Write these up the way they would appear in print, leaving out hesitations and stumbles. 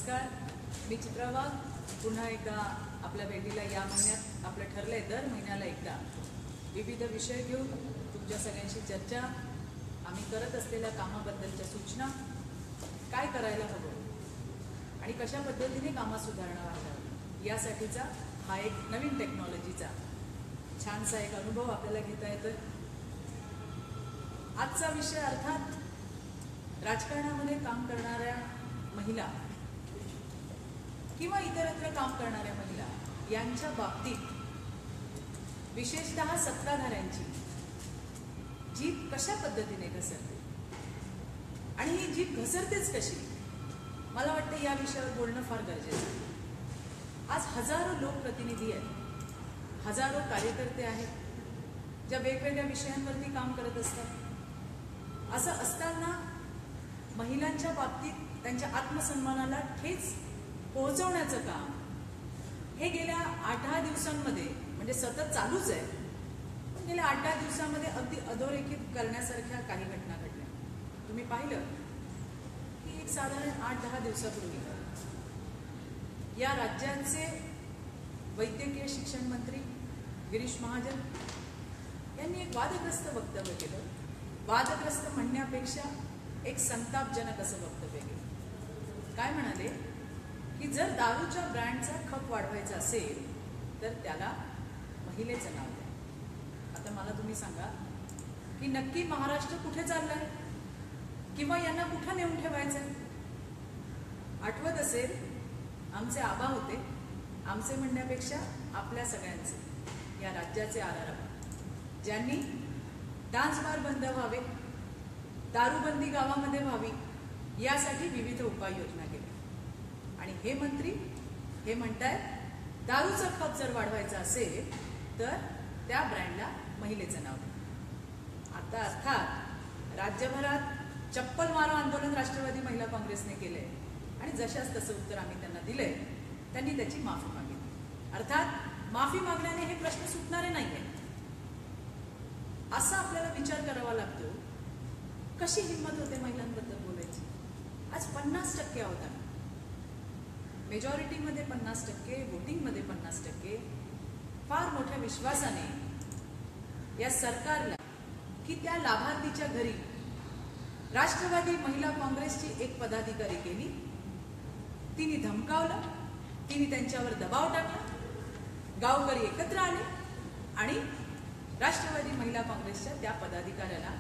नमस्कार, मी चित्रा वाघ. पुन्हा एकदा आपल्या भेटीला या महिन्यात आपलं ठरलंय दर महिन्याला एकदा विविध विषय घेऊन तुमच्या सगळ्यांशी चर्चा, आम्ही करत असलेल्या कामाबद्दलच्या सूचना, काय करायला हवं आणि कशा पद्धतीने कामं सुधारणा व्हावी यासाठीचा हा एक नवीन टेक्नॉलॉजीचा छानसा एक अनुभव आपल्याला घेता येतोय. आजचा विषय अर्थात राजकारणामध्ये काम करणाऱ्या महिला किंवा इतरत्र काम करणाऱ्या महिला यांच्या बाबतीत विशेषतः सत्ताधाऱ्यांची जीभ कशा पद्धतीने घसरते आणि ही जीभ घसरतेच कशी, मला वाटतं या विषयावर बोलणं फार गरजेचं आहे. आज हजारो लोकप्रतिनिधी आहेत, हजारो कार्यकर्ते आहेत ज्या वेगवेगळ्या विषयांवरती काम करत असतात. असं असताना महिलांच्या बाबतीत त्यांच्या आत्मसन्मानाला ठेच पोहोचवण्याचं काम हे गेल्या 8-10 दिवसांमध्ये म्हणजे सतत चालूच आहे, पण गेल्या 8-10 दिवसांमध्ये अगदी अधोरेखित करण्यासारख्या काही घटना घडल्या. तुम्ही पाहिलं की एक साधारण 8-10 दिवसापूर्वी या राज्याचे वैद्यकीय शिक्षण मंत्री गिरीश महाजन यांनी एक वादग्रस्त वक्तव्य केलं. वादग्रस्त म्हणण्यापेक्षा एक संतापजनक असं वक्तव्य केलं. काय म्हणाले की जर दारूच्या ब्रँडचा खप वाढवायचा असेल तर त्याला महिलेचं नाव द्या. आता मला तुम्ही सांगा की नक्की महाराष्ट्र कुठे चाललाय किंवा यांना कुठं नेऊन ठेवायचंय? आठवत असेल आमचे आबा होते, आमचे म्हणण्यापेक्षा आपल्या सगळ्यांचे, या राज्याचे आराराम, ज्यांनी डान्स बार बंद व्हावे, दारूबंदी गावामध्ये व्हावी यासाठी विविध उपाययोजना केल्या. आणि हे मंत्री हे म्हणतायत दारूचा खप जर वाढवायचा असेल तर त्या ब्रँडला महिलेचं नाव द्या. आता अर्थात राज्यभरात चप्पल मारो आंदोलन राष्ट्रवादी महिला काँग्रेसने केलंय आणि जशाच तसं उत्तर आम्ही त्यांना दिलंय. त्यांनी त्याची माफी मागितली. अर्थात माफी मागण्याने हे प्रश्न सुटणारे नाहीये. असा आपल्याला विचार करावा लागतो, कशी हिंमत होते महिलांबद्दल बोलायची. आज 50% आहोत आम्ही, मेजॉरिटीमध्ये 50%, वोटिंगमध्ये 50%. फार मोठ्या विश्वासाने या सरकारला की त्या लाभार्थीच्या घरी राष्ट्रवादी महिला काँग्रेसची एक पदाधिकारी गेली, तिने धमकावलं, तिने त्यांच्यावर दबाव टाकला, गावकरी एकत्र आले आणि राष्ट्रवादी महिला काँग्रेसच्या त्या पदाधिकाऱ्याला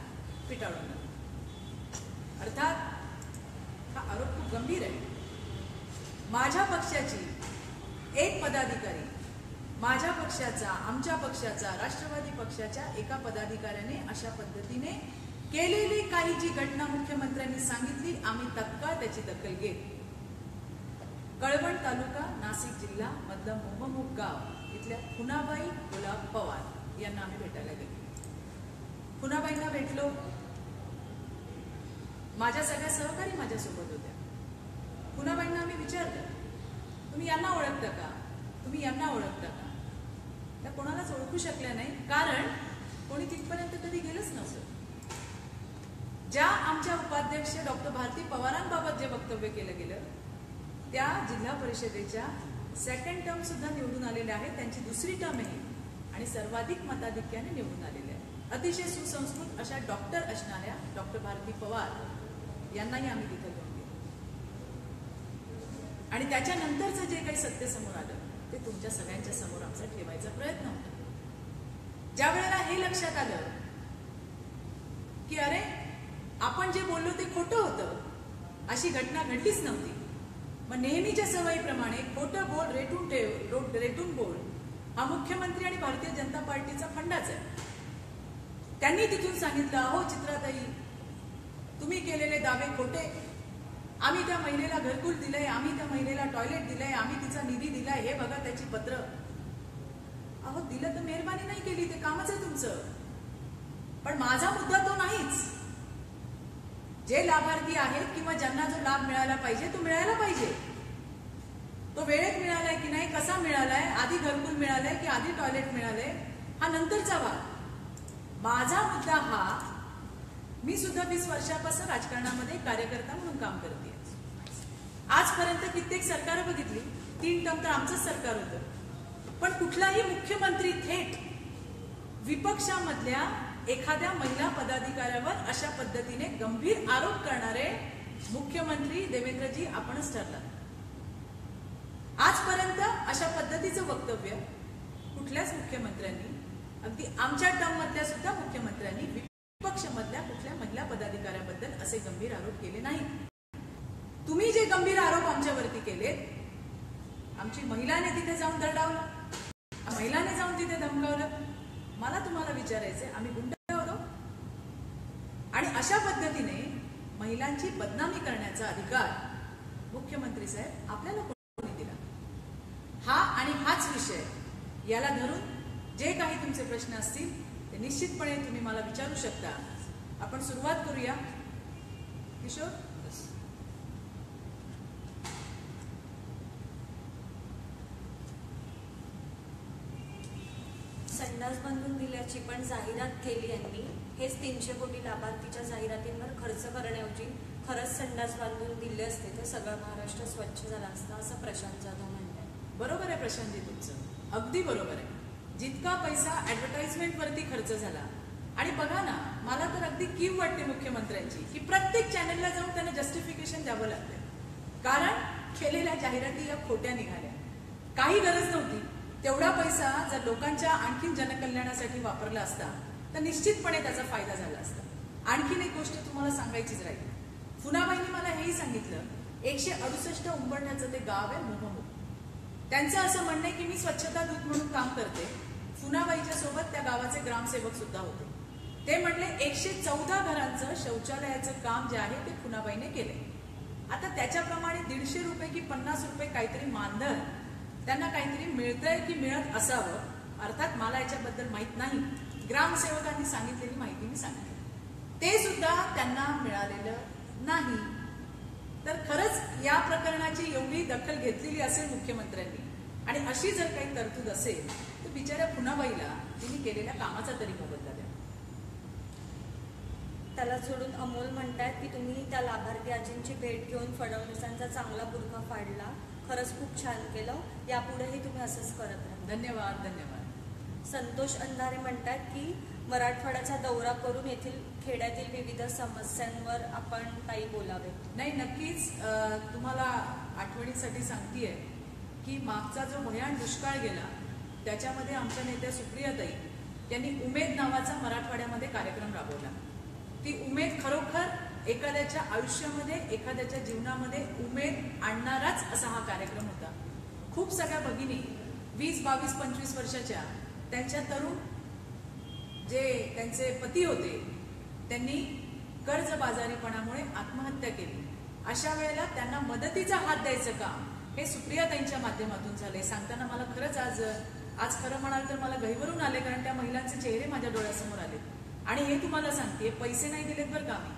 पिटाळून दिलं. अर्थात हा आरोप खूप गंभीर आहे. माझ्या पक्षाची एक पदाधिकारी, माझ्या पक्षाचा, आमच्या पक्षाचा, राष्ट्रवादी पक्षाच्या एका पदाधिकाऱ्याने अशा पद्धतीने केलेली काही जी घटना मुख्यमंत्र्यांनी सांगितली, आम्ही तत्काळ त्याची दखल घेत कळवण तालुका, नाशिक जिल्हा मधलं मोहमुख गाव इथल्या फुनाबाई गुलाब पवार यांना आम्ही भेटायला गेलो. फुनाबाईंना भेटलो. माझ्या सगळ्या सहकारी माझ्यासोबत होत्या. फुनाबाईंना आम्ही विचारलं, तुम्ही यांना ओळखता का, तुम्ही यांना ओळखता का? त्या कोणालाच ओळखू शकल्या नाही, कारण कोणी तिथपर्यंत कधी गेलंच नव्हतं. ज्या आमच्या उपाध्यक्ष डॉक्टर भारती पवारांबाबत जे वक्तव्य केलं गेलं, त्या जिल्हा परिषदेच्या सेकंड टर्म सुद्धा निवडून आलेल्या आहेत. त्यांची दुसरी टर्म आहे आणि सर्वाधिक मताधिक्याने निवडून आलेले आहे. अतिशय सुसंस्कृत अशा डॉक्टर असणाऱ्या डॉक्टर भारती पवार यांनाही आम्ही तिथे घेऊन गेलो. आणि त्याच्यानंतरचं जे काही सत्य समोर आलं ते तुमच्या सगळ्यांच्या समोर आमचा ठेवायचा प्रयत्न होता. ज्या वेळेला हे लक्षात आलं की अरे आपण जे बोललो ते खोटं होतं, अशी घटना घडलीच नव्हती, मग नेहमीच्या सवयीप्रमाणे खोटं बोल, रेटून ठेव, रेटून बोल हा मुख्यमंत्री आणि भारतीय जनता पार्टीचा फंडाच आहे. त्यांनी तिथून सांगितलं, अहो चित्राताई, तुम्ही केलेले दावे खोटे, आम्ही त्या महिलेला घरकुल दिलंय, आम्ही त्या महिलेला टॉयलेट दिलंय, आम्ही तिचा निधी दिलाय, हे बघा त्याची पत्र. अहो दिलं तर मेहरबानी नाही केली, ते कामच आहे तुमचं, पण माझा मुद्दा तो नाहीच. जे लाभार्थी आहेत किंवा ज्यांना जो लाभ मिळाला पाहिजे तो मिळायला पाहिजे. तो वेळेत मिळालाय की नाही, कसा मिळालाय, आधी घरकुल मिळालंय की आधी टॉयलेट मिळालंय, हा नंतरचा भाग. माझा मुद्दा हा, मी सुद्धा 20 वर्षापासून राजकारणामध्ये कार्यकर्ता म्हणून काम करते. आजपर्यंत कित्येक सरकार बघितली, 3 टर्म तर आमचंच सरकार होतं, पण कुठलाही मुख्यमंत्री थेट विपक्षामधल्या एखाद्या महिला पदाधिकाऱ्यावर अशा पद्धतीने गंभीर आरोप करणारे मुख्यमंत्री देवेंद्रजी आपणच ठरला. आजपर्यंत अशा पद्धतीचं वक्तव्य कुठल्याच मुख्यमंत्र्यांनी, अगदी आमच्या टर्म मधल्या सुद्धा मुख्यमंत्र्यांनी विपक्षामधल्या कुठल्या महिला पदाधिकाऱ्याबद्दल असे गंभीर आरोप केले नाहीत. तुम्ही जे गंभीर आरोप आमच्यावरती केलेत, आमची महिलाने तिथे जाऊन दरडावलं, महिलाने जाऊन तिथे धमकावलं. मला तुम्हाला विचारायचंय, आम्ही गुंड होतो? आणि अशा पद्धतीने महिलांची बदनामी करण्याचा अधिकार मुख्यमंत्री साहेब आपल्याला कोणी दिला? हा आणि हाच विषय, याला धरून जे काही तुमचे प्रश्न असतील ते निश्चितपणे तुम्ही मला विचारू शकता. आपण सुरुवात करूया. किशोर, संडास बांधून दिल्याची पण जाहिरात केली यांनी. हेच 300 कोटी लाभार्थीच्या जाहिरातींवर खर्च करण्याऐवजी खरंच संडास बांधून दिले असते तर सगळं महाराष्ट्र स्वच्छ झाला असता, असं प्रशांत जाधव म्हणतात. बरोबर आहे प्रशांतजी, तुमचं अगदी बरोबर आहे. जितका पैसा ऍडव्हर्टाइजमेंट वरती खर्च झाला, आणि बघा ना, मला तर अगदी कीव वाटते मुख्यमंत्र्यांची की प्रत्येक चॅनलला जाऊन त्यांना जस्टिफिकेशन द्यावं लागतं, कारण केलेल्या जाहिराती या खोट्या निघाल्या. काही गरज नव्हती. तेवढा पैसा जर लोकांच्या आणखीन जनकल्याणासाठी वापरला असता तर निश्चितपणे त्याचा फायदा झाला असता. आणखीन एक गोष्ट तुम्हाला सांगायचीच राहील. फुनाबाईंनी मला हेही सांगितलं, 168 उंबरठ्याचं ते गाव आहे मोहमूद. त्यांचं असं म्हणणं आहे की मी स्वच्छता दूत म्हणून काम करते. फुनाबाईच्या सोबत त्या गावाचे ग्रामसेवक सुद्धा होते. ते म्हणले 114 घरांचं शौचालयाचं काम जे आहे ते फुनाबाईने केले. आता त्याच्याप्रमाणे 150 रुपये की 50 रुपये काहीतरी मानधन त्यांना काहीतरी मिळतंय की मिळत असावं. अर्थात मला याच्याबद्दल माहित नाही, ग्रामसेवकांनी सांगितलेली माहिती मी सांगते. ते सुद्धा त्यांना मिळालेलं नाही. तर खरंच या प्रकरणाची एवढी दखल घेतलेली असेल मुख्यमंत्र्यांनी, आणि अशी जर काही तरतूद असेल तर बिचाऱ्या फुनाबाईला तिने केलेल्या कामाचा तरी मोबदला द्या. त्याला सोडून अमोल म्हणतात की तुम्ही त्या लाभार्थी आजींची भेट घेऊन फडणवीसांचा चांगला बुरखा फाडला, खरंच खूप छान केलं, यापुढेही तुम्ही असंच करत राहा. धन्यवाद. धन्यवाद. संतोष अंधारे म्हणतात की मराठवाड्याचा दौरा करून येथील खेड्यातील विविध समस्यांवर आपण काही बोलावे. नाही, नक्कीच. तुम्हाला आठवणीसाठी सांगतेय की मागचा जो भयान दुष्काळ गेला त्याच्यामध्ये आमच्या नेत्या सुप्रियाताई यांनी उमेद नावाचा मराठवाड्यामध्ये कार्यक्रम राबवला. ती उमेद खरोखर एखाद्याच्या आयुष्यामध्ये, एखाद्याच्या जीवनामध्ये उमेद आणणाराच असा हा कार्यक्रम होता. खूप सगळ्या भगिनी 20, 22, 25 वर्षाच्या त्यांच्या तरुण जे त्यांचे पती होते त्यांनी कर्जबाजारीपणामुळे आत्महत्या केली. अशा वेळेला त्यांना मदतीचा हात द्यायचं काम हे सुप्रियाताईंच्या माध्यमातून झाले. सांगताना मला खरंच आज खरं म्हणाल तर मला गहिवरून आले, कारण त्या महिलांचे चेहरे माझ्या डोळ्यासमोर आले. आणि हे तुम्हाला सांगते, पैसे नाही दिलेत बरं का, मी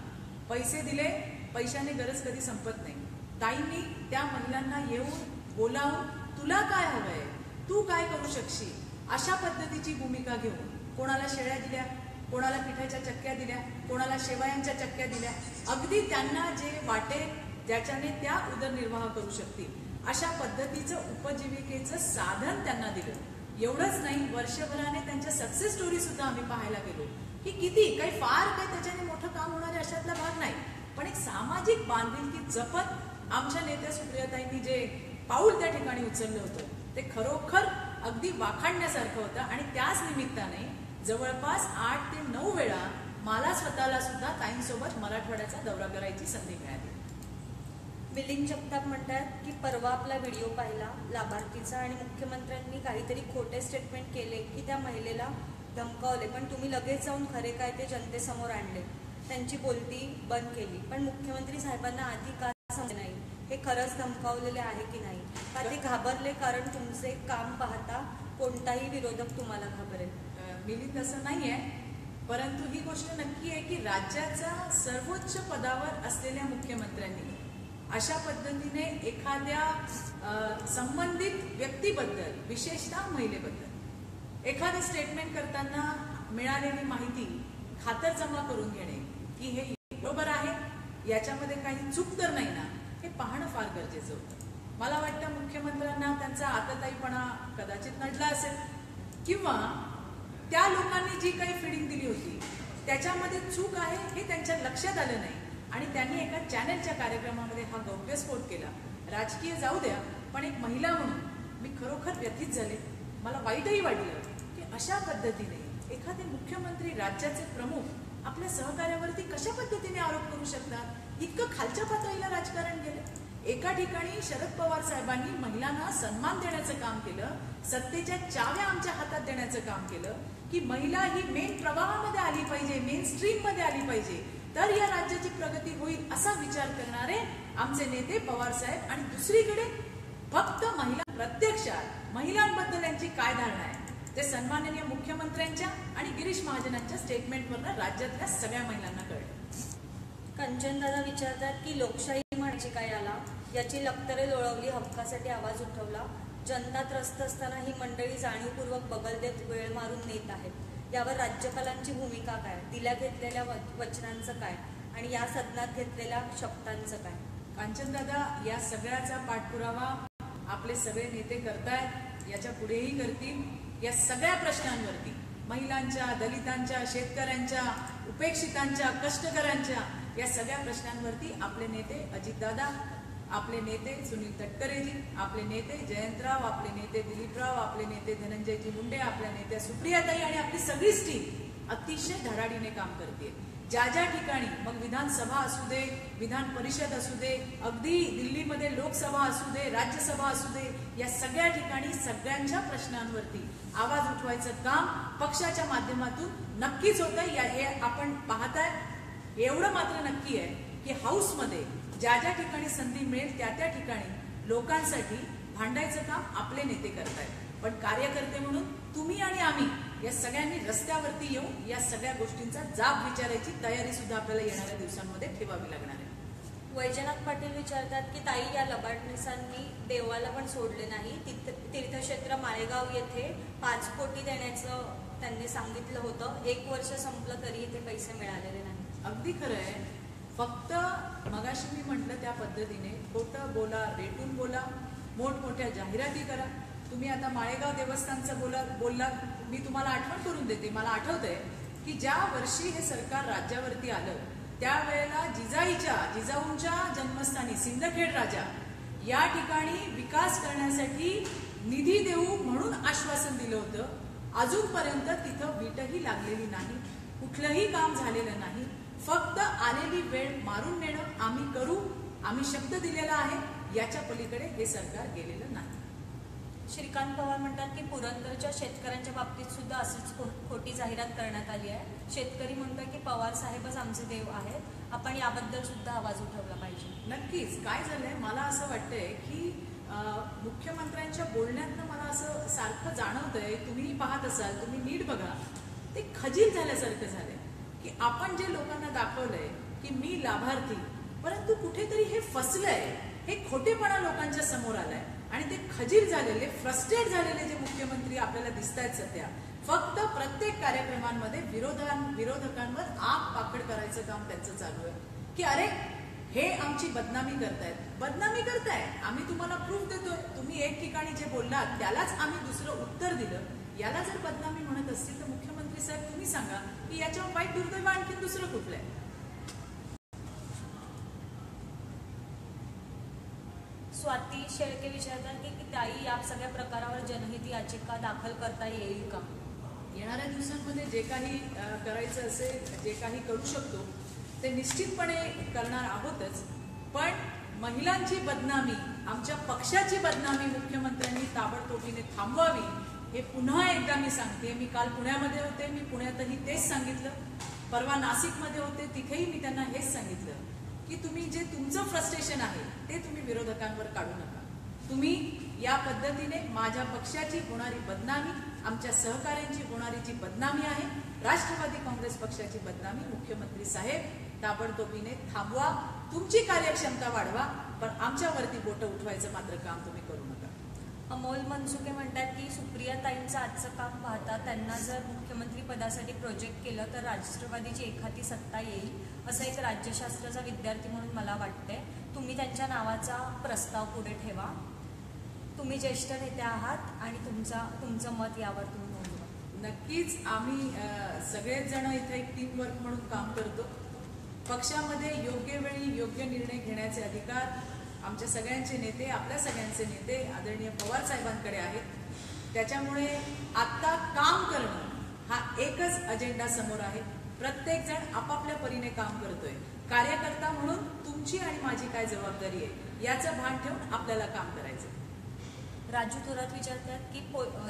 पैसे दिले, पैशाने गरज कधी संपत नाही. ताईंनी त्या महिलांना येऊन बोलावून तुला काय हवंय, तू काय करू शकशील, अशा पद्धतीची भूमिका घेऊन कोणाला शेळ्या दिल्या, कोणाला पिठाच्या चक्क्या दिल्या, कोणाला शेवयांच्या चक्क्या दिल्या. अगदी त्यांना जे वाटेल ज्याच्याने त्या उदरनिर्वाह करू शकतील अशा पद्धतीचं उपजीविकेचं साधन त्यांना दिलं. एवढंच नाही, वर्षभराने त्यांच्या सक्सेस स्टोरी सुद्धा आम्ही पाहायला गेलो की किती काही फार काही त्याच्याने मोठं काम होणार आहे अशातला भाग नाही, पण एक सामाजिक बांधिलकी जपत आमच्या नेत्या सुप्रियाताईंनी जे पाऊल त्या ठिकाणी उचललं होतं ते खरोखर अगदी वाखाणण्यासारखं होतं. आणि त्याच निमित्ताने जवळपास 8 ते 9 वेळा मला स्वतःला सुद्धा ताईंसोबत मराठवाड्याचा दौरा करायची संधी मिळाली. मिलिंद जगताप म्हणतात की परवा आपला व्हिडिओ पाहिला लाभार्थीचा आणि मुख्यमंत्र्यांनी काहीतरी खोटे स्टेटमेंट केले की त्या महिलेला धमकावले, पण तुम्ही लगेच जाऊन खरे काय ते जनतेसमोर आणले, त्यांची बोलती बंद केली. पण मुख्यमंत्री साहेबांना आधी का समजले नाही हे खरंच धमकावलेले आहे की नाही, का ते घाबरले कारण तुमचे काम पाहता कोणताही विरोधक तुम्हाला घाबरेल? मिलिंद असं नाहीये, परंतु ही गोष्ट नक्की आहे की राज्याच्या सर्वोच्च पदावर असलेल्या मुख्यमंत्र्यांनी अशा पद्धतीने एखाद्या संबंधित व्यक्तीबद्दल, विशेषतः महिलेबद्दल एखादं स्टेटमेंट करताना मिळालेली माहिती खातरजमा करून घेणे की हे बरोबर आहे, याच्यामध्ये काही चूक तर नाही ना, हे पाहणं फार गरजेचं होतं. मला वाटतं मुख्यमंत्र्यांना त्यांचा आतताईपणा कदाचित नडला असेल, किंवा त्या लोकांनी जी काही फिडिंग दिली होती त्याच्यामध्ये चूक आहे हे त्यांच्या लक्षात आलं नाही आणि त्यांनी एका चॅनलच्या कार्यक्रमामध्ये हा गौप्यस्फोट केला. राजकीय जाऊ द्या, पण एक महिला म्हणून मी खरोखर व्यथित झाले. मला वाईटही वाटलं की अशा पद्धतीने एखादे मुख्यमंत्री, राज्याचे प्रमुख आपल्या सहकार्यावरती कशा पद्धतीने आरोप करू शकतात. इतकं खालच्या पातळीला राजकारण केलं. एका ठिकाणी शरद पवार साहेबांनी महिलांना सन्मान देण्याचं काम केलं, सत्तेच्या चाव्या आमच्या हातात देण्याचं काम केलं की महिला ही मेन प्रवाहामध्ये आली पाहिजे, मेन स्ट्रीम मध्ये आली पाहिजे, तर या राज्याची प्रगती होईल असा विचार करणारे आमचे नेते पवार साहेब. आणि दुसरीकडे फक्त महिला, प्रत्यक्षात महिलांबद्दल यांची काय धारणा आहे ते सन्माननीय मुख्यमंत्र्यांच्या आणि गिरीश महाजनांच्या स्टेटमेंटवरनं राज्यातल्या सगळ्या महिलांना कळलं. कंचनदादा विचारतात की लोकशाही म्हणायची काय आला, याची लक्तरे लोळवली, हक्कासाठी आवाज उठवला. जनता त्रस्त असताना ही मंडळी जाणीवपूर्वक बगल देत वेळ मारून नेत आहेत. यावर राज्यपालांची भूमिका काय, दिल्या घेतलेल्या वचनांचं काय आणि या सदनात घेतलेल्या शपथांचं काय? कांचनदादा, या सगळ्याचा पाठपुरावा आपले सगळे नेते करतायत, याच्या पुढेही करतील. या सगळ्या प्रश्नांवरती, महिलांच्या, दलितांच्या, शेतकऱ्यांच्या, उपेक्षितांच्या, कष्टकऱ्यांच्या, या सगळ्या प्रश्नांवरती आपले नेते अजितदादा, आपले नेते सुनील तटकरेजी, आपले नेते जयंतराव, आपले नेते दिलीपराव, आपले नेते धनंजयजी मुंडे, आपल्या नेत्या सुप्रियाताई आणि आपली सगळीच टीम अतिशय धडाडीने काम करते. ज्या ज्या ठिकाणी, मग विधानसभा असू दे, विधान परिषद असू दे, अगदी दिल्लीमध्ये लोकसभा असू दे, राज्यसभा असू दे, या सगळ्या ठिकाणी सगळ्यांच्या प्रश्नांवरती आवाज उठवायचं काम पक्षाच्या माध्यमातून नक्कीच होतंय. हे आपण पाहताय. एवढं मात्र नक्की आहे की हाऊसमध्ये ज्या ज्या ठिकाणी संधी मिळेल त्या त्या ठिकाणी लोकांसाठी भांडायचं काम आपले नेते करतायत. पण कार्यकर्ते म्हणून तुम्ही आणि आम्ही या सगळ्यांनी रस्त्यावरती येऊन या सगळ्या गोष्टींचा जाब विचारायची तयारी सुद्धा आपल्याला येणाऱ्या दिवसांमध्ये ठेवावी लागणार आहे. वैजनाथ पाटील विचारतात की ताई, या लबाडणीसांनी देवाला पण सोडले नाही. तीर्थक्षेत्र माळेगाव येथे 5 कोटी देण्याचं त्यांनी सांगितलं होतं. 1 वर्ष संपलं तरी इथे पैसे मिळालेले नाही. अगदी खरं आहे. फक्त मगाशी मी म्हटलं त्या पद्धतीने खोटं बोला, रेटून बोला, मोठमोठ्या जाहिराती करा. तुम्ही आता माळेगाव देवस्थानचं बोललात, मी तुम्हाला आठवण करून देते. मला आठवतंय की ज्या वर्षी हे सरकार राज्यावरती आलं त्यावेळेला जिजाऊंच्या जन्मस्थानी सिंदखेड राजा या ठिकाणी विकास करण्यासाठी निधी देऊ म्हणून आश्वासन दिलं होतं. अजूनपर्यंत तिथं वीटही लागलेली नाही, कुठलंही काम झालेलं नाही. फक्त आलेली वेळ मारून नेणं, आम्ही करू, आम्ही शब्द दिलेला आहे, याच्या पलीकडे हे सरकार गेलेलं नाही. श्रीकांत पवार म्हणतात की पुरंदरच्या शेतकऱ्यांच्या बाबतीत सुद्धा अशीच खोटी जाहिरात करण्यात आली आहे. शेतकरी म्हणतात की पवार साहेबच आमचे देव आहेत, आपण याबद्दल सुद्धा आवाज उठवला पाहिजे. नक्कीच. काय झालंय, मला असं वाटतंय की मुख्यमंत्र्यांच्या बोलण्यातनं मला असं सारखं जाणवतंय, तुम्हीही पाहत असाल, तुम्ही नीट बघा, ते खजील झाल्यासारखं झालंय की आपण जे लोकांना दाखवलंय की मी लाभार्थी, परंतु कुठेतरी हे फसलंय, हे खोटेपणा लोकांच्या समोर आलाय आणि ते खजील झालेले, फ्रस्ट्रेट झालेले जे मुख्यमंत्री आपल्याला दिसत आहेत सध्या, फक्त प्रत्येक कार्यक्रमांमध्ये विरोधकांवर आग पाकड करायचं काम त्यांचं चालू आहे की अरे हे आमची बदनामी करताय, आम्ही तुम्हाला प्रूफ देतोय, तुम्ही एक ठिकाणी जे बोललात त्यालाच आम्ही दुसरं उत्तर दिलं, याला जर बदनामी म्हणत असतील तर मुख्यमंत्री साहेब तुम्ही सांगा की याच्यावर वाईट दुर्दैव आणखी दुसरं कुठलं आहे. स्वाती शेळके विचारतात की ताई, या सगळ्या प्रकारावर जनहित याचिका दाखल करता येईल का? येणाऱ्या दिवसांमध्ये जे काही करायचं असेल, जे काही करू शकतो ते निश्चितपणे करणार आहोतच. पण महिलांची बदनामी, आमच्या पक्षाची बदनामी मुख्यमंत्र्यांनी ताबडतोबीने थांबवावी, हे पुन्हा एकदा मी सांगते. मी काल पुण्यामध्ये होते, मी पुण्यातही तेच सांगितलं. परवा नाशिकमध्ये होते, तिथेही मी त्यांना हेच सांगितलं की तुम्ही जे तुमचं फ्रस्ट्रेशन आहे ते तुम्ही विरोधकांवर काढू नका. तुम्ही या पद्धतीने माझ्या पक्षाची होणारी बदनामी, आमच्या सहकाऱ्यांची होणारी जी बदनामी आहे, राष्ट्रवादी काँग्रेस पक्षाची बदनामी, मुख्यमंत्री साहेब ताबडतोबीने थांबवा, तुमची कार्यक्षमता वाढवा, पण आमच्यावरती बोटं उठवायचं मात्र काम तुम्ही करू नका. अमोल मनसुखे म्हणतात की सुप्रियाताईंचं आजचं काम पाहता त्यांना जर मुख्यमंत्री पदासाठी प्रोजेक्ट केलं तर राष्ट्रवादीची एखादी सत्ता येईल असं एक राज्यशास्त्राचा विद्यार्थी म्हणून मला वाटते. तुम्ही त्यांच्या नावाचा प्रस्ताव पुढे ठेवा. तुम्ही ज्येष्ठ नेते आहात आणि तुमचं मत यावर तुम्ही नोंदवा. नक्कीच आम्ही सगळेच जण इथे एक टीम वर्क म्हणून काम करतो. पक्षामध्ये योग्य वेळी योग्य निर्णय घेण्याचे अधिकार आमच्या सगळ्यांचे नेते, आपल्या सगळ्यांचे नेते आदरणीय पवार साहेबांकडे आहेत. त्याच्यामुळे आत्ता काम करणं हा एकच अजेंडा समोर आहे. प्रत्येक जण आपापल्या परीने काम करतोय. कार्यकर्ता म्हणून तुमची आणि माझी काय जबाबदारी आहे याचं भान ठेवून आपल्याला काम करायचं. राजू थोरात विचारतात की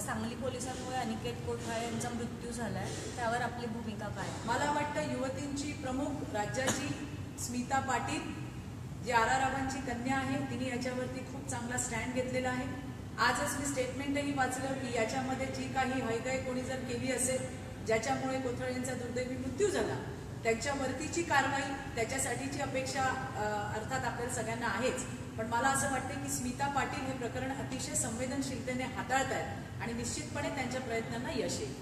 सांगली पोलिसांमुळे अनिकेत कोठाळे यांचा मृत्यू झालाय, त्यावर आपली भूमिका काय? मला वाटतं युवतींची प्रमुख राज्याची स्मिता पाटील जी आरारावांची कन्या आहे, तिने याच्यावरती खूप चांगला स्टँड घेतलेला आहे. आजच मी स्टेटमेंटही वाचलं की याच्यामध्ये जी काही हयगय कोणी जर केली असेल ज्याच्यामुळे कोठाळे यांचा दुर्दैवी मृत्यू झाला त्यांच्यावरतीची कारवाई, त्याच्यासाठीची अपेक्षा अर्थात आपल्याला सगळ्यांना आहेच. पण मला असं वाटतं की स्मिता पाटील हे प्रकरण अतिशय संवेदनशीलतेने हाताळतायत आणि निश्चितपणे त्यांच्या प्रयत्नांना यश येईल.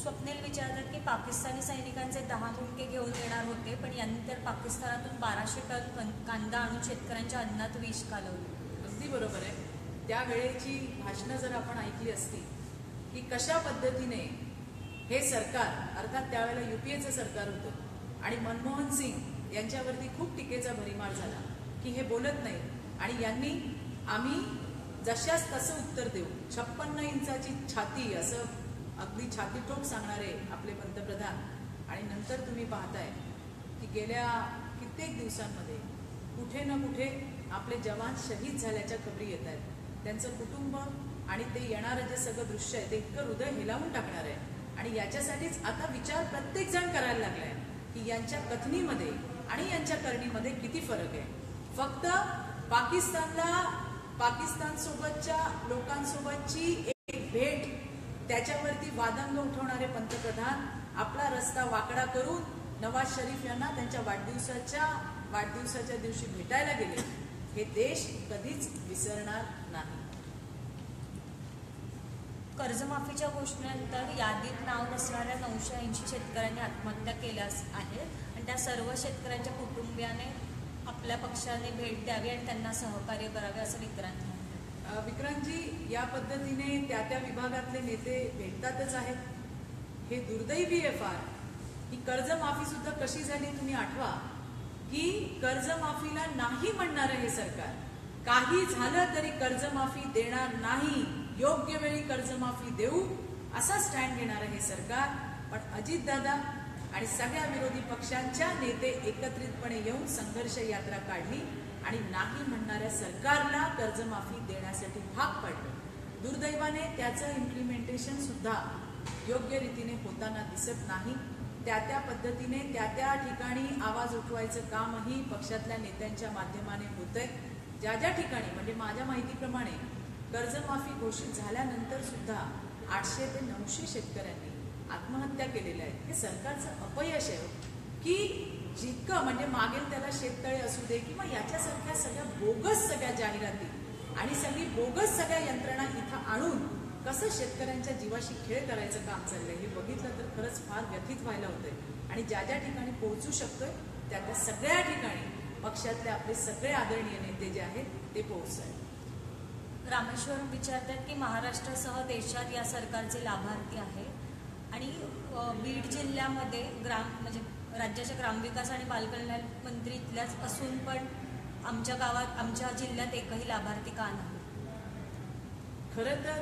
स्वप्नील विचारतात की पाकिस्तानी सैनिकांचे 10 मुंडके घेऊन येणार होते, पण यांनी तर पाकिस्तानातून 1200 टन कांदा आणून शेतकऱ्यांच्या अन्नात विष घालवलं. अगदी बरोबर आहे. त्यावेळेची भाषणं जर आपण ऐकली असती की कशा पद्धतीने हे सरकार, अर्थात त्यावेळेला युपीएचं सरकार होतं आणि मनमोहन सिंग यांच्यावरती खूप टीकेचा भडीमार झाला की हे बोलत नाही आणि यांनी आम्ही जशाच तसं उत्तर देऊ, 56 इंचाची छाती असं अगदी छातीठोक सांगणारे आपले पंतप्रधान. आणि नंतर तुम्ही पाहताय की गेल्या कित्येक दिवसांमध्ये कुठे ना कुठे आपले जवान शहीद झाल्याच्या खबरी येत आहेत. त्यांचं कुटुंब आणि ते येणारं जे सगळं दृश्य आहे ते इतकं हृदय हेलावून टाकणार आहे. आणि याच्यासाठीच आता विचार प्रत्येक जण करायला लागलाय की यांच्या कथनीमध्ये आणि यांच्या करणीमध्ये किती फरक आहे. फक्त पाकिस्तान सोबतच्या लोकांसोबतची एक भेट, त्याच्यावरती वादंग उठवणारे पंतप्रधान आपला रस्ता वाकडा करून नवाज शरीफ यांना त्यांच्या वाढदिवसाच्या दिवशी भेटायला गेले, हे देश कधीच विसरणार नाही. कर्जमाफीच्या घोषणेनंतर यादीत नाव नसणाऱ्या 980 शेतकऱ्यांनी आत्महत्या केल्या आहेत आणि त्या सर्व शेतकऱ्यांच्या कुटुंबियाने आपल्या पक्षाने भेट द्यावी आणि त्यांना सहकार्य करावे असं विक्रांत म्हणतात. विक्रांतजी, या पद्धतीने त्या विभागातले नेते भेटतातच आहेत. हे दुर्दैवी आहे फार. ही कर्जमाफी सुद्धा कशी झाली तुम्ही आठवा की कर्जमाफीला नाही म्हणणारं हे सरकार, काही झालं तरी कर्जमाफी देणार नाही, योग्य वेळी कर्जमाफी देऊ असा स्टँड घेणारं हे सरकार. पण अजितदादा आणि सगळ्या विरोधी पक्षांच्या नेते एकत्रितपणे येऊन संघर्ष यात्रा काढली आणि नाही म्हणणाऱ्या सरकारला कर्जमाफी देण्यासाठी भाग पाडलं. दुर्दैवाने त्याचं इम्प्लिमेंटेशन सुद्धा योग्य रीतीने होताना दिसत नाही. त्या पद्धतीने त्या ठिकाणी आवाज उठवायचं कामही पक्षातल्या नेत्यांच्या माध्यमाने होतंय. ज्या ठिकाणी म्हणजे माझ्या माहितीप्रमाणे कर्जमाफी घोषित झाल्यानंतर सुद्धा 800 ते 900 शेतकऱ्यांनी आत्महत्या केलेल्या आहेत. हे सरकारचं अपयश आहे की जितकं म्हणजे मागेल त्याला शेततळे असू दे किंवा याच्यासारख्या सगळ्या बोगस सगळ्या जाहिराती आणि सगळी बोगस सगळ्या यंत्रणा इथं आणून कसं शेतकऱ्यांच्या जीवाशी खेळ करायचं काम चाललंय हे बघितलं तर खरंच फार व्यथित व्हायला होतंय. आणि ज्या ठिकाणी पोहोचू शकतोय त्या सगळ्या ठिकाणी पक्षातले आपले सगळे आदरणीय नेते जे आहेत ते पोहोचतात. रामेश्वरम विचारतात की महाराष्ट्रासह देशात या सरकारचे लाभार्थी आहे आणि बीड जिल्ह्यामध्ये म्हणजे राज्याच्या ग्रामविकास आणि बालकल्याण मंत्री इथल्याच असून पण आमच्या जिल्ह्यात एकही लाभार्थी का नाही? खरं तर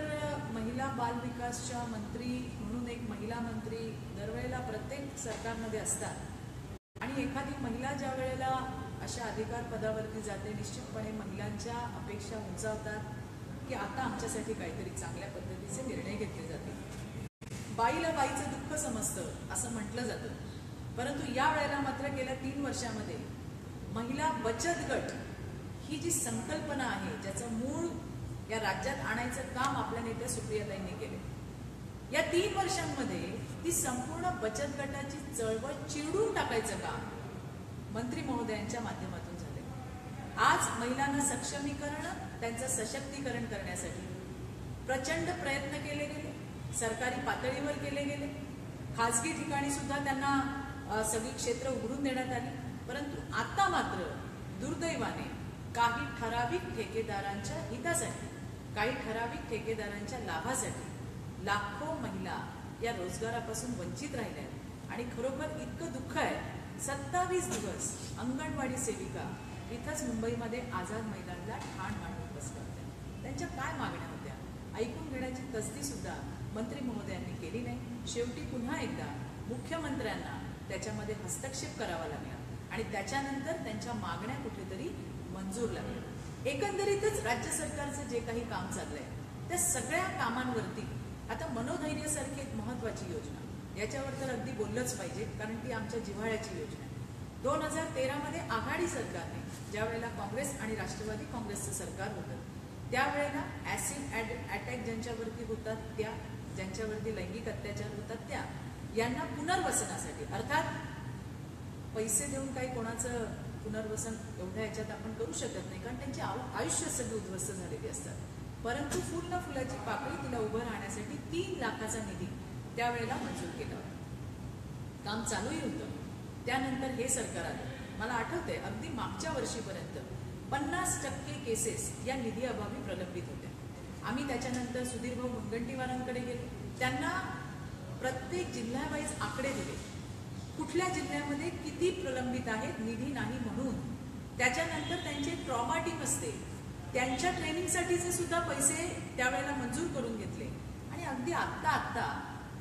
महिला बालविकासच्या मंत्री म्हणून एक महिला मंत्री दरवेळेला प्रत्येक सरकारमध्ये असतात आणि एखादी महिला ज्या वेळेला अशा अधिकार पदावरती जाते निश्चितपणे महिलांच्या अपेक्षा उंचावतात की आता आमच्यासाठी काहीतरी चांगल्या पद्धतीचे निर्णय घेतले जातील. बाईला बाईचं दुःख समजतं असं म्हटलं जातं. परंतु या वेळेला मात्र गेल्या 3 वर्षामध्ये महिला बचत गट ही जी संकल्पना आहे ज्याचं मूळ या राज्यात आणायचं काम आपल्या नेत्या सुप्रियाताईंनी केले. या 3 वर्षांमध्ये ती संपूर्ण बचत गटाची चळवळ चिरडून टाकायचं काम मंत्री महोदयांच्या माध्यमातून झाले. आज महिलांना सक्षमीकरण, त्यांचं सशक्तीकरण करण्यासाठी प्रचंड प्रयत्न केले गेले, सरकारी पातळीवर केले गेले, खासगी ठिकाणी सुद्धा त्यांना सगळी क्षेत्र उघडून देण्यात आली. परंतु आता मात्र दुर्दैवाने काही ठराविक ठेकेदारांच्या हितासाठी, काही ठराविक ठेकेदारांच्या लाभासाठी लाखो महिला या रोजगारापासून वंचित राहिल्या आहेत. आणि खरोखर इतकं दुःख आहे, 27 दिवस अंगणवाडी सेविका इथंच मुंबईमध्ये आझाद मैदानला ठाण मांडून बसल्या होत्या. त्यांच्या काय मागण्या होत्या ऐकून घेण्याची तसदी सुद्धा मंत्री महोदयांनी केली नाही. शेवटी पुन्हा एकदा मुख्यमंत्र्यांना त्याच्यामध्ये हस्तक्षेप करावा लागला आणि त्याच्यानंतर त्यांच्या मागण्या कुठेतरी मंजूर लागल्या. एकंदरीतच राज्य सरकारचं जे काही काम चाललंय त्या सगळ्या कामांवरती आता मनोधैर्यासारखी एक महत्वाची योजना, याच्यावर तर अगदी बोललंच पाहिजे कारण ती आमच्या जिव्हाळ्याची योजना आहे. 2013 मध्ये आघाडी सरकारने ज्या वेळेला काँग्रेस आणि राष्ट्रवादी काँग्रेसचं सरकार होतं त्यावेळेला ऍसिड अटॅक ज्यांच्यावरती होतात त्या, ज्यांच्यावरती लैंगिक अत्याचार होतात त्या, यांना पुनर्वसनासाठी, अर्थात पैसे देऊन काही कोणाचं पुनर्वसन एवढ्या याच्यात आपण करू शकत नाही कारण त्यांची आयुष्य सगळी उद्ध्वस्त झालेली असतात, परंतु फुल न फुलाची पाकळी तिला उभं राहण्यासाठी 3 लाखाचा निधी त्यावेळेला मंजूर केला होता. काम चालूही होतं. त्यानंतर हे सरकार आलं. मला आठवतंय अगदी मागच्या वर्षीपर्यंत 50% केसेस या निधी अभावी प्रलंबित होत्या. आम्ही त्याच्यानंतर सुधीर भाऊ मुनगंटीवारांकडे गेलो. त्यांना प्रत्येक जिल्ह्यावाईज आकडे दिले, कुठल्या जिल्ह्यामध्ये किती प्रलंबित आहेत निधी नाही म्हणून. त्याच्यानंतर त्यांचे ट्रॉमा टीम असते, त्यांच्या ट्रेनिंगसाठीचे सुद्धा पैसे त्यावेळेला मंजूर करून घेतले. आणि अगदी आत्ता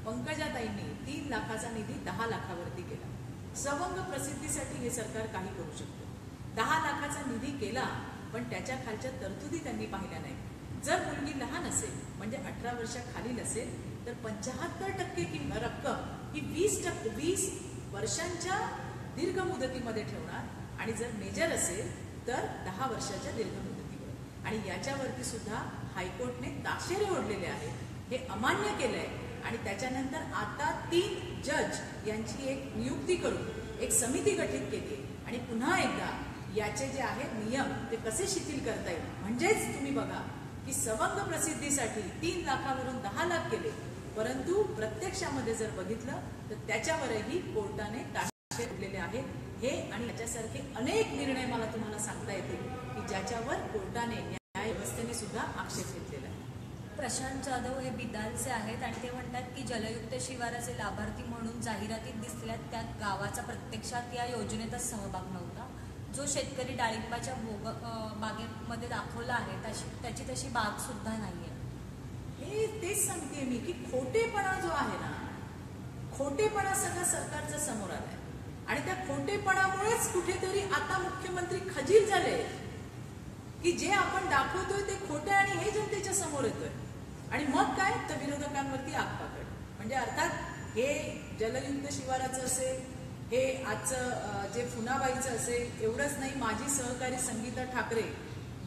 पंकजाताईंनी 3 लाखाचा निधी 10 लाखावरती केला. सवंग प्रसिद्धीसाठी हे सरकार काही करू शकतो. 10 लाखाचा निधी केला पण त्याच्या खालच्या तरतुदी त्यांनी पाहिल्या नाही. जर मुलगी लहान असेल म्हणजे 18 वर्षाखालील असेल तर 75% रक्कम ही 20 वर्षांच्या दीर्घ मुदतीमध्ये ठेवणार आणि जर मेजर असेल तर 10 वर्षाच्या दीर्घ मुदतीवर. आणि याच्यावरती सुद्धा हायकोर्टने ताशेरे ओढलेले आहेत, हे अमान्य केलंय. आणि त्याच्यानंतर आता 3 जज यांची एक नियुक्ती करून एक समिती गठीत केली आणि पुन्हा एकदा याचे जे आहेत नियम ते कसे शिथिल करता येईल. म्हणजेच तुम्ही बघा की सवंग प्रसिद्धीसाठी 3 लाखावरून 10 लाख केले, परंतु प्रत्यक्षामध्ये जर बघितलं तर त्याच्यावरही कोर्टाने ताशेरे ओढलेले आहेत. हे आणि याच्यासारखे अनेक निर्णय मला तुम्हाला सांगता येतील की ज्याच्यावर कोर्टाने, न्याय व्यवस्थेने सुद्धा आक्षेप घेतलेला आहे. प्रशांत जाधव हे बिदालचे आहेत आणि ते म्हणतात की जलयुक्त शिवाराचे लाभार्थी म्हणून जाहिरातीत दिसल्यात त्या गावाचा प्रत्यक्षात या योजनेतच सहभाग नव्हता. जो शेतकरी डाळिंबाच्या बागेमध्ये दाखवला आहे त्याची तशी बाग सुद्धा नाहीये. हे तेच सांगते मी की खोटेपणा जो आहे ना, खोटेपणा सगळं सरकारच्या समोर आलाय आणि त्या खोटेपणामुळेच कुठेतरी आता मुख्यमंत्री खजील झाले की जे आपण दाखवतोय ते खोटे आणि हे जनतेच्या समोर येतोय. आणि मग काय तर विरोधकांवरती आगपाकड. म्हणजे अर्थात हे जलयुक्त शिवाराचं असेल, हे आजचं जे फुनाबाईचं असेल, एवढंच नाही, माझी सहकारी संगीता ठाकरे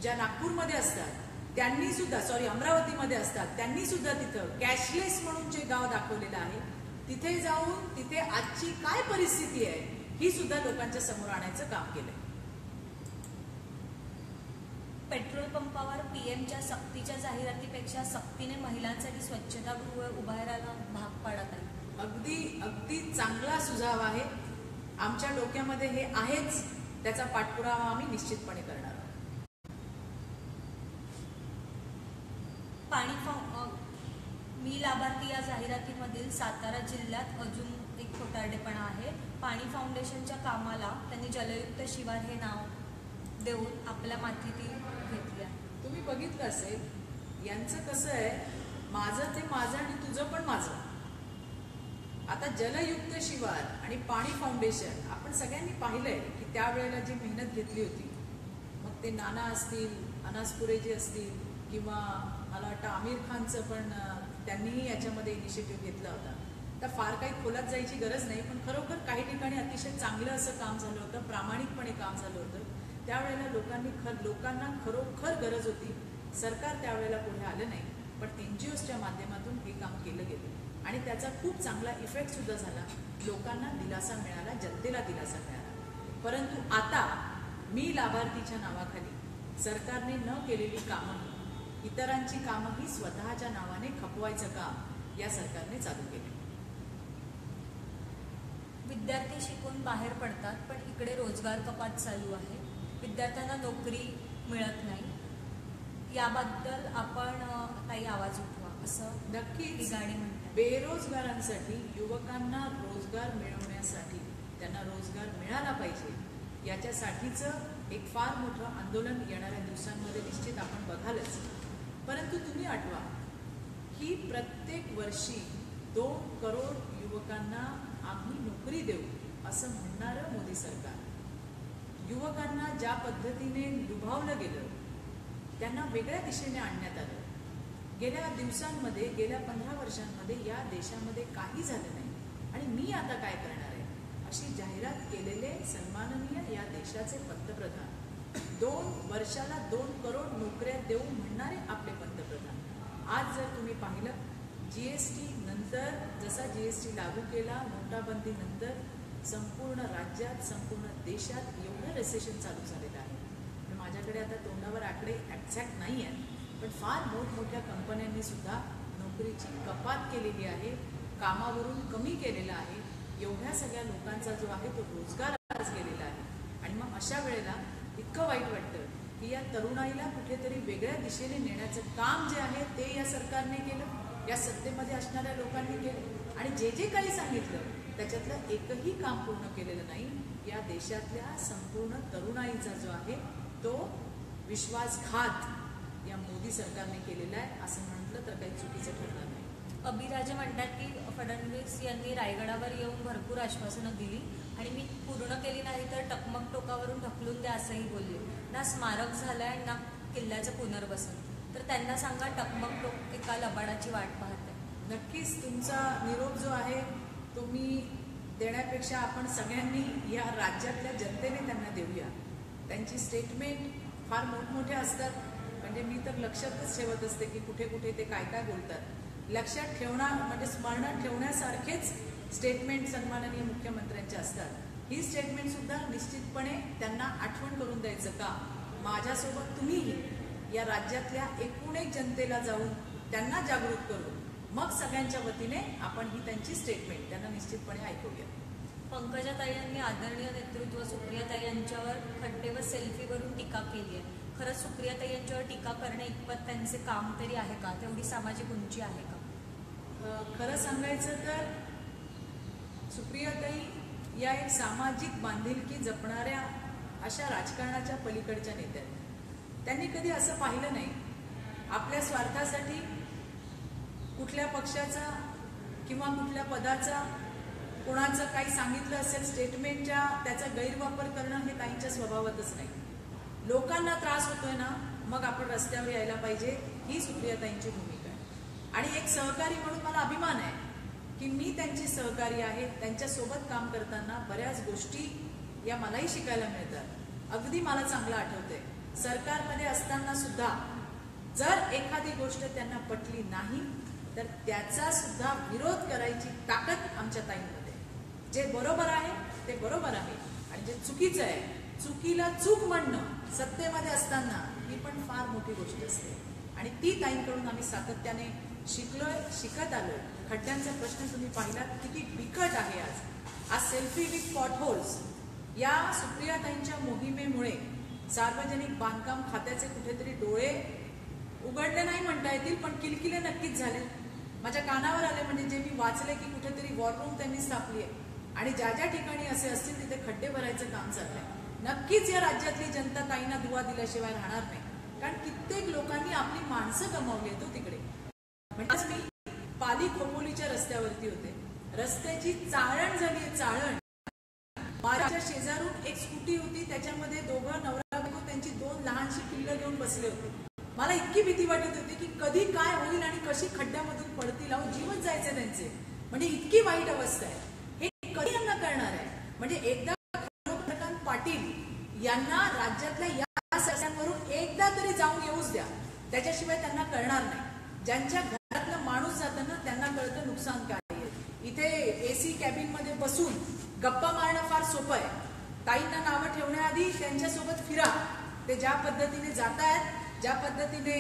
ज्या नागपूरमध्ये असतात त्यांनी सुद्धा, अमरावतीमध्ये असतात, त्यांनी सुद्धा तिथं कॅशलेस म्हणून जे गाव दाखवलेलं आहे तिथे जाऊन तिथे आजची काय परिस्थिती आहे ही सुद्धा लोकांच्या समोर आणायचं काम केलंय. पेट्रोल पंपावर पीएमच्या सक्तीच्या जाहिरातीपेक्षा सक्तीने महिलांसाठी स्वच्छतागृह उभारायला भाग पाडत आहे. अगदी चांगला सुझाव आहे. आमच्या डोक्यामध्ये हे आहेच, त्याचा पाठपुरावा आम्ही निश्चितपणे करणार आहोत. मी लाभार्थी या जाहिरातीमधील सातारा जिल्ह्यात अजून एक खोटारडेपणा आहे. पाणी फाउंडेशनच्या कामाला त्यांनी जलयुक्त शिवार हे नाव देऊन आपल्या माथीतील घेतल्या. तुम्ही बघितलं असेल, यांचं कसं आहे, माझं ते माझं आणि तुझं पण माझं. आता जलयुक्त शिवार आणि पाणी फाउंडेशन आपण सगळ्यांनी पाहिलंय की त्यावेळेला जी मेहनत घेतली होती, मग ते नाना असतील, अनासपुरे जे असतील, किंवा मला वाटतं आमिर खानचं पण त्यांनीही याच्यामध्ये इनिशिएटिव्ह घेतला होता. तर फार काही खोलात जायची गरज नाही, पण खरोखर काही ठिकाणी अतिशय चांगलं असं काम झालं होतं, प्रामाणिकपणे काम झालं होतं. त्यावेळेला लोकांना खरोखर गरज होती. सरकार त्यावेळेला पुढे आलं नाही, पण NGOsच्या माध्यमातून हे काम केलं गेलं आणि त्याचा खूप चांगला इफेक्ट सुद्धा झाला. लोकांना दिलासा मिळाला, जनतेला दिलासा मिळाला. परंतु आता मी लाभार्थीच्या नावाखाली सरकारने न केलेली कामं, इतरांची कामंही स्वतःच्या नावाने खपवायचं काम या सरकारने चालू केले. विद्यार्थी शिकून बाहेर पडतात, पण इकडे रोजगार कपात चालू आहे, विद्यार्थ्यांना नोकरी मिळत नाही. याबद्दल आपण काही आवाज उठवा असं नक्कीच गाणी म्हणतात. बेरोजगारांसाठी, युवकांना रोजगार मिळवण्यासाठी, त्यांना रोजगार मिळाला पाहिजे याच्यासाठीचं एक फार मोठं आंदोलन येणाऱ्या दिवसांमध्ये निश्चित आपण बघालच. परंतु तुम्ही आठवा की प्रत्येक वर्षी 2 करोड युवकांना आम्ही नोकरी देऊ असं म्हणणारं मोदी सरकार, युवकांना ज्या पद्धतीने लुभावलं गेलं, त्यांना वेगळ्या दिशेने आणण्यात आलं. गेल्या दिवसांमध्ये, गेल्या 15 वर्षांमध्ये या देशामध्ये काही झालं नाही आणि मी आता काय करणार आहे अशी जाहिरात केलेले सन्माननीय या देशाचे पंतप्रधान, 2 वर्षाला 2 करोड नोकऱ्या देऊ म्हणणारे आपले पंतप्रधान. आज जर तुम्ही पाहिलं, GST नंतर, जसा GST लागू केला, नोटाबंदी नंतर संपूर्ण राज्यात, संपूर्ण देशात एवढं रिसेशन चालू झालेलं आहे. माझ्याकडे आता तोंडावर आकडे एक्झॅक्ट नाही आहेत, पण फार मोठमोठ्या कंपन्यांनी सुद्धा नोकरीची कपात केलेली आहे, कामावरून कमी केलेलं आहे. एवढ्या सगळ्या लोकांचा जो आहे तो रोजगार आज गेलेला आहे. आणि मग अशा वेळेला इतकं वाईट वाटतं की या तरुणाईला कुठेतरी वेगळ्या दिशेने नेण्याचं काम जे आहे ते या सरकारने केलं, या सत्तेमध्ये असणाऱ्या लोकांनी केलं, आणि जे जे काही सांगितलं त्याच्यातलं एकही काम पूर्ण केलेलं नाही. या देशातल्या संपूर्ण तरुणाईचा जो आहे तो विश्वासघात या मोदी सरकारने केलेला आहे असं म्हटलं तर काही चुकीचं ठरणार नाही. अभिराजे म्हणतात की फडणवीस यांनी रायगडावर येऊन भरपूर आश्वासनं दिली आणि मी पूर्ण केली नाही तर टकमक टोकावरून ढकलून द्या असंही बोलले. ना स्मारक झालंय ना किल्ल्याचं पुनर्वसन. तर त्यांना सांगा टकमक टोक एका लबाडाची वाट पाहते. नक्कीच तुमचा निरोप जो आहे तो मी देण्यापेक्षा आपण सगळ्यांनी या राज्यातल्या जनतेने त्यांना देऊया. त्यांची स्टेटमेंट फार मोठमोठे असतात, म्हणजे मी तर लक्षातच ठेवत असते की कुठे कुठे ते काय काय बोलतात. लक्षात ठेवणार म्हणजे स्मरणात ठेवण्यासारखेच स्टेटमेंट सन्माननीय मुख्यमंत्र्यांचे असतात. ही स्टेटमेंट सुद्धा निश्चितपणे त्यांना आठवण करून द्यायचं का, माझ्यासोबत तुम्हीही या राज्यातल्या एकूण एक जनतेला जाऊन त्यांना जागृत करून मग सगळ्यांच्या वतीने आपण ही त्यांची स्टेटमेंट त्यांना निश्चितपणे ऐकूया. पंकजाताई यांनी आदरणीय नेतृत्व सुप्रियाताई यांच्यावर खड्डे व सेल्फीवरून टीका केली आहे. खरंच सुप्रियाताई यांच्यावर टीका करणे इतपत त्यांचे काम तरी आहे का, तेवढी सामाजिक उंची आहे का? खरं सांगायचं तर सुप्रियाताई या एक सामाजिक बांधिलकी जपणाऱ्या अशा राजकारणाच्या पलीकडच्या नेत्या. त्यांनी कधी असं पाहिलं नाही आपल्या स्वार्थासाठी कुठल्या पक्षाचा किंवा कुठल्या पदाचा, कोणाचं काही सांगितलं असेल स्टेटमेंटच्या, त्याचा गैरवापर करणं हे ताईंच्या स्वभावातच नाही. लोकांना त्रास होतोय ना, मग आपण रस्त्यावर यायला पाहिजे, ही सुप्रियाताईंची भूमिका आहे. आणि एक सहकारी म्हणून मला अभिमान आहे की मी त्यांची सहकारी आहे. त्यांच्यासोबत काम करताना बऱ्याच गोष्टी या मलाही शिकायला मिळतात. अगदी मला चांगलं आठवतंय, सरकारमध्ये असताना सुद्धा जर एखादी गोष्ट त्यांना पटली नाही तर त्याचा सुद्धा विरोध करायची ताकद आमच्या ताईंमध्ये. जे बरोबर आहे ते बरोबर आहे आणि जे चुकीचं आहे, चुकीला चूक म्हणणं सत्तेमध्ये असताना ही पण फार मोठी गोष्ट असते. आणि ती ताईंकडून आम्ही सातत्याने शिकलोय, शिकत आलोय. खड्ड्यांचा प्रश्न तुम्ही पाहिलात किती बिकट आहे. आज सेल्फी विथ पॉटहोल्स या सुप्रियाताईंच्या मोहिमेमुळे सार्वजनिक बांधकाम खात्याचे कुठेतरी डोळे उघडले नाही म्हणता येतील, पण किलकिले नक्कीच झाले. माझ्या कानावर आले, म्हणजे जे मी वाचले की कुठेतरी वॉर रूम त्यांनी स्थापली आहे आणि ज्या ज्या ठिकाणी असे असतील तिथे खड्डे भरायचं काम चाललंय. नक्कीच या राज्यातली जनता ताईंना दुवा दिल्याशिवाय राहणार नाही, कारण कित्येक लोकांनी आपली माणसं गमावली आहेत तो तिकडे. म्हणजे मी पाली खोपोलीच्या रस्त्यावरती होते, रस्त्याची चाळण झाली, चाळण. माझ्या शेजारून एक स्कूटी होती, त्याच्यामध्ये दोघं नवरा बायको त्यांची 2 लहानशी पिल्लं घेऊन बसले होते. मला इतकी भीती वाटत होती की कधी काय होईल आणि कशी खड्ड्यामधून पडतील, जीवच जायचे त्यांचे. म्हणजे इतकी वाईट अवस्था आहे. हे कधी यांना करणार आहे? म्हणजे एकदा चंद्रकांत पाटील यांना राज्यातल्या या सगळ्यांवरून एकदा तरी जाऊन येऊच द्या, त्याच्याशिवाय त्यांना कळणार नाही. ज्यांच्या घरातलं माणूस जातं ना त्यांना कळतं नुकसान काय आहे. इथे AC कॅबिन मध्ये बसून गप्पा मारणं फार सोपं आहे. ताईंना नावं ठेवण्याआधी त्यांच्यासोबत फिरा. ते ज्या पद्धतीने जात आहेत, ज्या पद्धतीने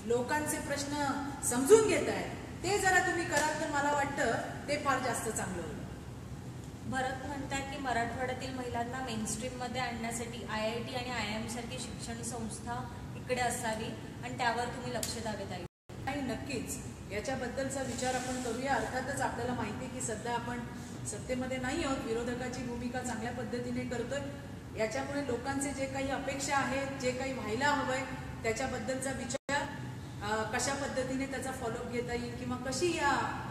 लोकांचे प्रश्न समजून घेत आहेत, ते जरा तुम्ही कराल तर मला वाटतं ते फार जास्त चांगलं होईल. भरत म्हणतात की मराठवाड्यातील महिलांना मेनस्ट्रीममध्ये आणण्यासाठी IIT आणि IIM सारखी शिक्षण संस्था इकडे असावी आणि त्यावर तुम्ही लक्ष द्यावे ताई. नाही, नक्कीच याच्याबद्दलचा विचार आपण करूया. अर्थातच आपल्याला माहिती आहे की सध्या आपण सत्तेमध्ये नाही आहोत, विरोधकाची भूमिका चांगल्या पद्धतीने करतोय. याच्यामुळे लोकांचे जे काही अपेक्षा आहेत, जे काही व्हायला हवंय त्याच्याबद्दलचा विचार कशा पद्धतीने त्याचा फॉलोअप घेता येईल किंवा कशी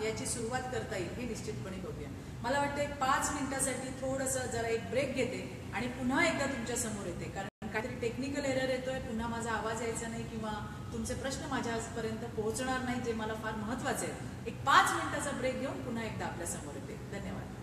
याची सुरुवात करता येईल हे निश्चितपणे बघूया. मला वाटतं एक 5 मिनिटासाठी थोडंसं जरा एक ब्रेक घेते आणि पुन्हा एकदा तुमच्या समोर येते, कारण काहीतरी टेक्निकल एरर येतोय, पुन्हा माझा आवाज यायचा नाही किंवा तुमचे प्रश्न माझ्यापर्यंत पोहोचणार नाही, जे मला फार महत्वाचे आहे. एक 5 मिनिटाचा ब्रेक घेऊन पुन्हा एकदा आपल्या समोर येते. धन्यवाद.